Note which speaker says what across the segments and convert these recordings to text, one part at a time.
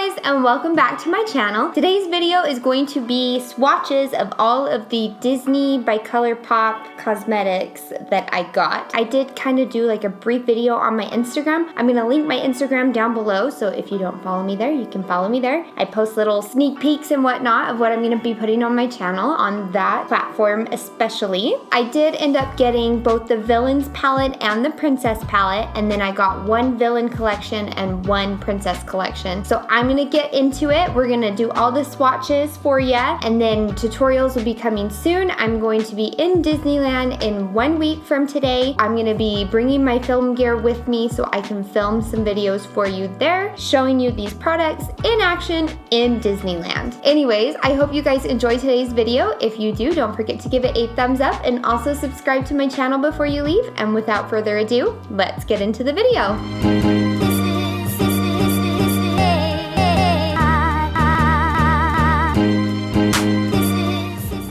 Speaker 1: guys, and welcome back to my channel. Today's video is going to be swatches of all of the Disney by ColourPop cosmetics that I got. I did kind of do like a brief video on my Instagram. I'm gonna link my Instagram down below, so if you don't follow me there, you can follow me there. I post little sneak peeks and whatnot of what I'm gonna be putting on my channel on that platform especially. I did end up getting both the Villians palette and the Princess palette, and then I got one Villain collection and one Princess collection. So I'm gonna get into it. We're gonna do all the swatches for ya, and then tutorials will be coming soon. I'm going to be in Disneyland in 1 week from today. I'm gonna be bringing my film gear with me so I can film some videos for you there, showing you these products in action in Disneyland. Anyways, I hope you guys enjoy today's video. If you do, don't forget to give it a thumbs up and also subscribe to my channel before you leave. And without further ado, let's get into the video.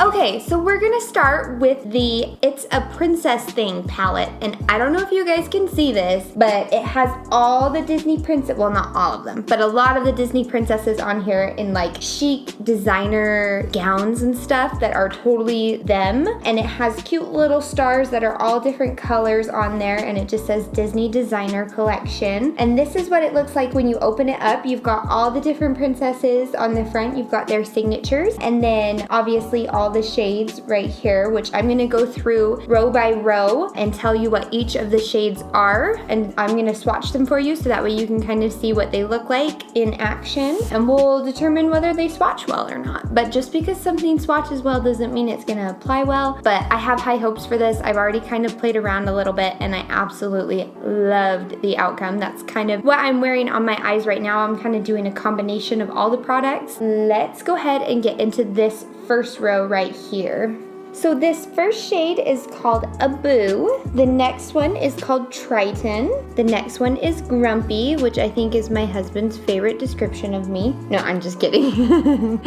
Speaker 1: Okay, so we're gonna start with the It's a Princess Thing palette, and I don't know if you guys can see this, but it has all the Disney princess, well, not all of them, but a lot of the Disney princesses on here in like chic designer gowns and stuff that are totally them, and it has cute little stars that are all different colors on there, and it just says Disney Designer Collection. And this is what it looks like when you open it up. You've got all the different princesses on the front, you've got their signatures, and then obviously all the shades right here, which I'm gonna go through row by row and tell you what each of the shades are, and I'm gonna swatch them for you so that way you can kind of see what they look like in action, and we'll determine whether they swatch well or not. But just because something swatches well doesn't mean it's gonna apply well, but I have high hopes for this. I've already kind of played around a little bit and I absolutely loved the outcome. That's kind of what I'm wearing on my eyes right now. I'm kind of doing a combination of all the products. Let's go ahead and get into this first row right here. So this first shade is called Abu. The next one is called Triton. The next one is Grumpy, which I think is my husband's favorite description of me. No, I'm just kidding.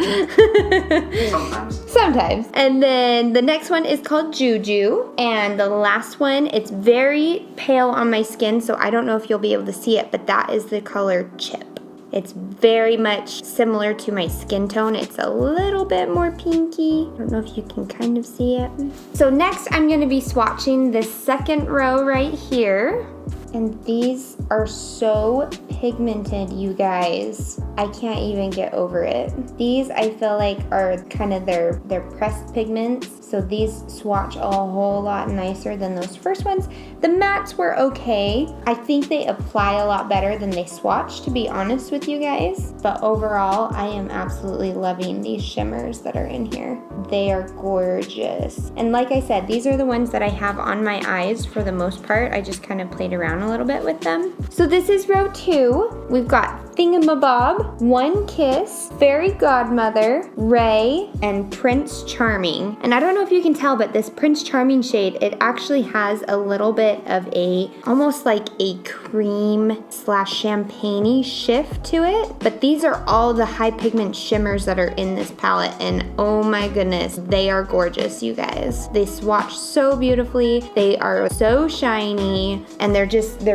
Speaker 1: Sometimes. And then the next one is called Juju. And the last one, it's very pale on my skin, so I don't know if you'll be able to see it, but that is the color Chip. It's very much similar to my skin tone. It's a little bit more pinky. I don't know if you can kind of see it. So next I'm gonna be swatching the second row right here. And these are so pigmented, you guys. I can't even get over it. These I feel like are kind of their pressed pigments. So these swatch a whole lot nicer than those first ones. The mattes were okay. I think they apply a lot better than they swatch, to be honest with you guys. But overall, I am absolutely loving these shimmers that are in here. They are gorgeous. And like I said, these are the ones that I have on my eyes for the most part. I just kind of played around a little bit with them. So this is row 2. We've got Thingamabob, One Kiss, Fairy Godmother, Ray, and Prince Charming. And I don't know if you can tell, but this Prince Charming shade, it actually has a little bit of a, almost like a cream slash champagne-y shift to it. But these are all the high pigment shimmers that are in this palette, and oh my goodness, they are gorgeous, you guys. They swatch so beautifully, they are so shiny, and they're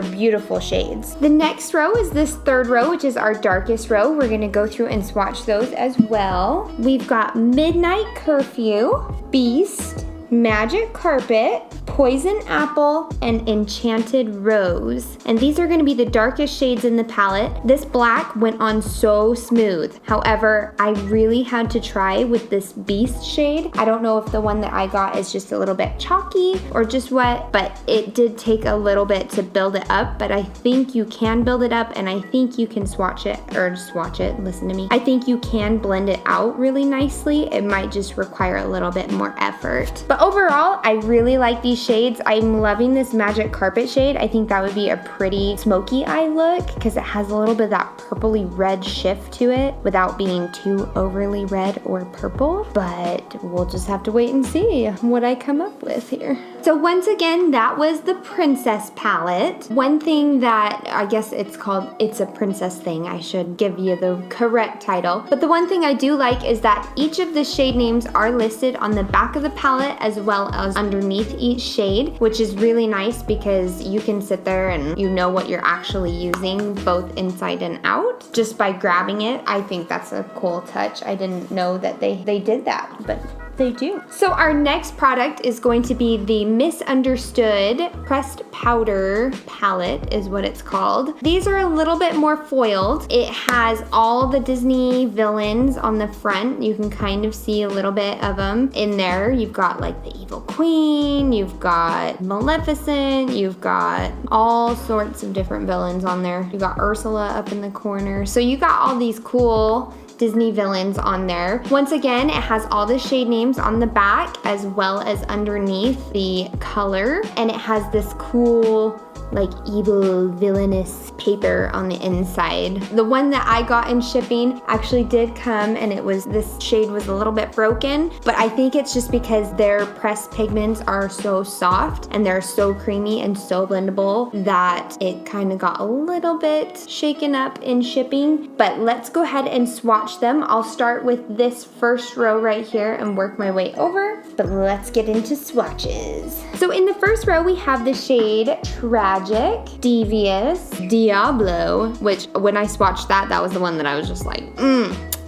Speaker 1: beautiful shades. The next row is this third row, which is our darkest row. We're gonna go through and swatch those as well. We've got Midnight Curfew, Beast, Magic Carpet, Poison Apple, and Enchanted Rose. And these are gonna be the darkest shades in the palette. This black went on so smooth. However, I really had to try with this Beast shade. I don't know if the one that I got is just a little bit chalky or just what, but it did take a little bit to build it up, but I think you can build it up, and I think you can listen to me. I think you can blend it out really nicely. It might just require a little bit more effort. But overall, I really like these shades. I'm loving this Magic Carpet shade. I think that would be a pretty smoky eye look because it has a little bit of that purpley red shift to it without being too overly red or purple. But we'll just have to wait and see what I come up with here. So once again, that was the Princess palette. One thing that I guess it's called It's a Princess Thing. I should give you the correct title. But the one thing I do like is that each of the shade names are listed on the back of the palette as well as underneath each shade, which is really nice because you can sit there and you know what you're actually using both inside and out just by grabbing it. I think that's a cool touch. I didn't know that they did that, but they do. So our next product is going to be the Misunderstood Pressed Powder Palette is what it's called. These are a little bit more foiled. It has all the Disney villains on the front. You can kind of see a little bit of them in there. You've got like the Evil Queen, you've got Maleficent, you've got all sorts of different villains on there. You've got Ursula up in the corner. So you got all these cool Disney villains on there. Once again, it has all the shade names on the back as well as underneath the color, and it has this cool like evil villainous paper on the inside. The one that I got in shipping actually did come, and this shade was a little bit broken, but I think it's just because their pressed pigments are so soft and they're so creamy and so blendable that it kind of got a little bit shaken up in shipping. But let's go ahead and swatch them. I'll start with this first row right here and work my way over, but let's get into swatches. So in the first row we have the shade Tragic, Devious, Diablo, which when I swatched that was the one that I was just like,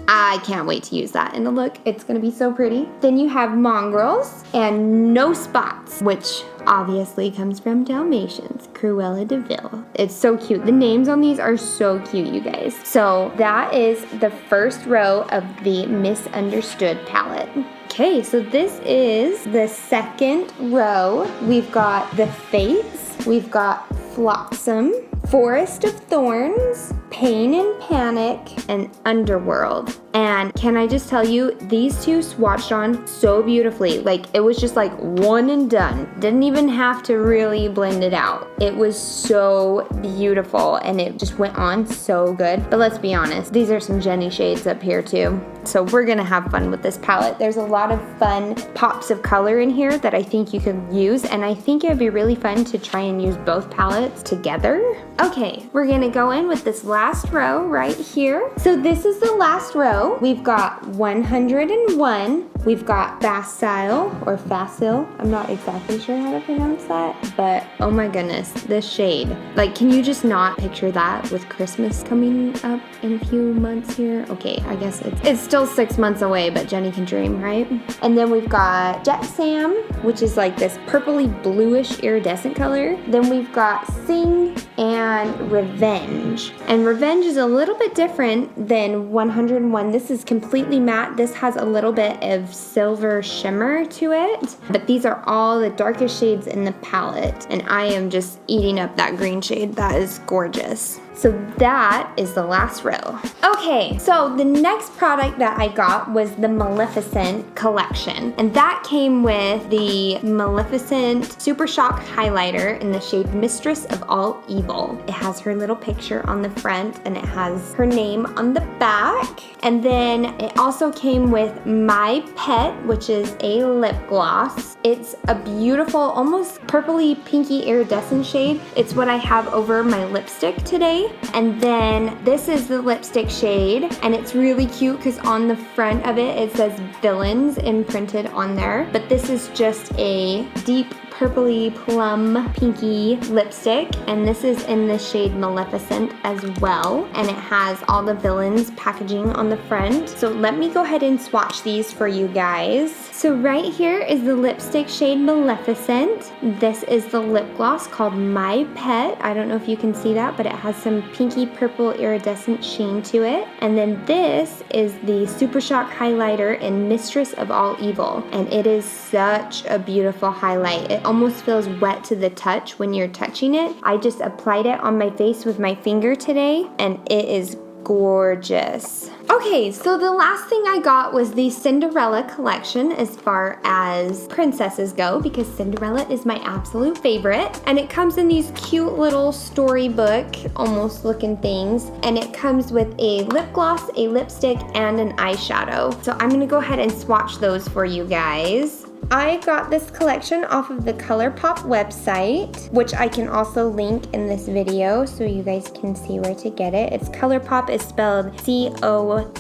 Speaker 1: I can't wait to use that in the look. It's gonna be so pretty. Then you have Mongrels and No Spots, which obviously comes from Dalmatians, Cruella de Vil. It's so cute. The names on these are so cute, you guys. So that is the first row of the Misunderstood palette. Okay, so this is the second row. We've got the Fates, we've got Flotsam, Forest of Thorns, Pain and Panic, and Underworld. And can I just tell you, these two swatched on so beautifully. Like, it was just like one and done. Didn't even have to really blend it out. It was so beautiful and it just went on so good. But let's be honest, these are some Jenny shades up here too. So we're gonna have fun with this palette. There's a lot of fun pops of color in here that I think you could use, and I think it would be really fun to try and use both palettes together. Okay, we're gonna go in with this last row right here. So this is the last row. We've got 101. We've got Facile or Facile. I'm not exactly sure how to pronounce that, but oh my goodness, this shade. Like, can you just not picture that with Christmas coming up in a few months here? Okay, I guess it's still 6 months away, but Jenny can dream, right? And then we've got Jet Sam, which is like this purpley bluish iridescent color. Then we've got Sing and Revenge. And Revenge is a little bit different than 101. This is completely matte. This has a little bit of silver shimmer to it, but these are all the darkest shades in the palette, and I am just eating up that green shade. That is gorgeous. So that is the last row. Okay, so the next product that I got was the Maleficent Collection, and that came with the Maleficent Super Shock Highlighter in the shade Mistress of All Evil. It has her little picture on the front and it has her name on the back. And then it also came with My Pet, which is a lip gloss. It's a beautiful, almost purpley pinky iridescent shade. It's what I have over my lipstick today. And then this is the lipstick shade, and it's really cute because on the front of it says Villians imprinted on there, but this is just a deep purpley plum pinky lipstick, and this is in the shade Maleficent as well, and it has all the Villains packaging on the front. So let me go ahead and swatch these for you guys. So right here is the lipstick shade Maleficent. This is the lip gloss called My Pet. I don't know if you can see that, but it has some pinky purple iridescent sheen to it. And then this is the Super Shock highlighter in Mistress of All Evil, and it is such a beautiful highlight. It almost feels wet to the touch when you're touching it. I just applied it on my face with my finger today, and it is gorgeous. Okay, so the last thing I got was the Cinderella Collection as far as princesses go, because Cinderella is my absolute favorite. And it comes in these cute little storybook almost looking things, and it comes with a lip gloss, a lipstick, and an eyeshadow. So I'm gonna go ahead and swatch those for you guys. I got this collection off of the ColourPop website, which I can also link in this video so you guys can see where to get it. It's ColourPop is spelled C-O-L-O-U-R.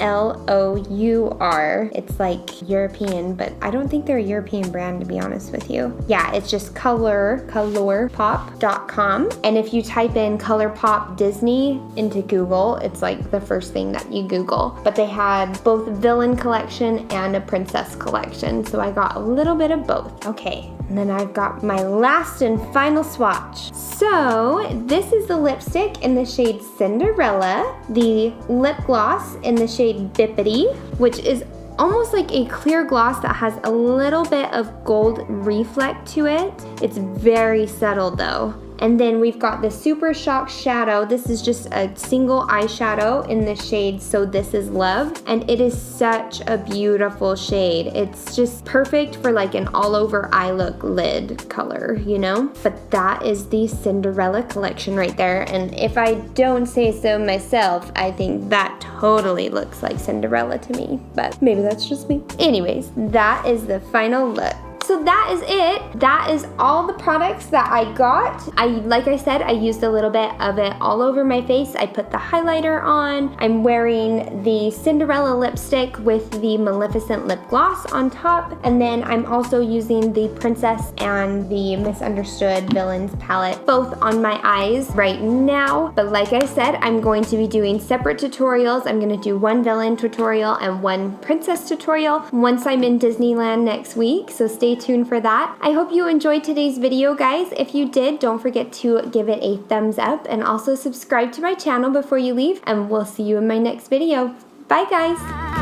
Speaker 1: It's like European, but I don't think they're a European brand, to be honest with you. Yeah, it's just ColourPop.com. And if you type in ColourPop Disney into Google, it's like the first thing that you Google. But they had both a villain collection and a princess collection, so I got a little bit of both. Okay, and then I've got my last and final swatch. So this is the lipstick in the shade Cinderella, the lip gloss in the shade Bipidi, which is almost like a clear gloss that has a little bit of gold reflect to it. It's very subtle though. And then we've got the Super Shock Shadow. This is just a single eyeshadow in the shade So This Is Love. And it is such a beautiful shade. It's just perfect for like an all over eye look lid color, you know? But that is the Cinderella collection right there. And if I don't say so myself, I think that totally looks like Cinderella to me. But maybe that's just me. Anyways, that is the final look. So that is it. That is all the products that I got. Like I said, I used a little bit of it all over my face. I put the highlighter on. I'm wearing the Cinderella lipstick with the Maleficent lip gloss on top. And then I'm also using the Princess and the Misunderstood Villains palette, both on my eyes right now. But like I said, I'm going to be doing separate tutorials. I'm gonna do one villain tutorial and one princess tutorial once I'm in Disneyland next week. So stay tuned for that. I hope you enjoyed today's video, guys. If you did, don't forget to give it a thumbs up and also subscribe to my channel before you leave, and we'll see you in my next video. Bye, guys.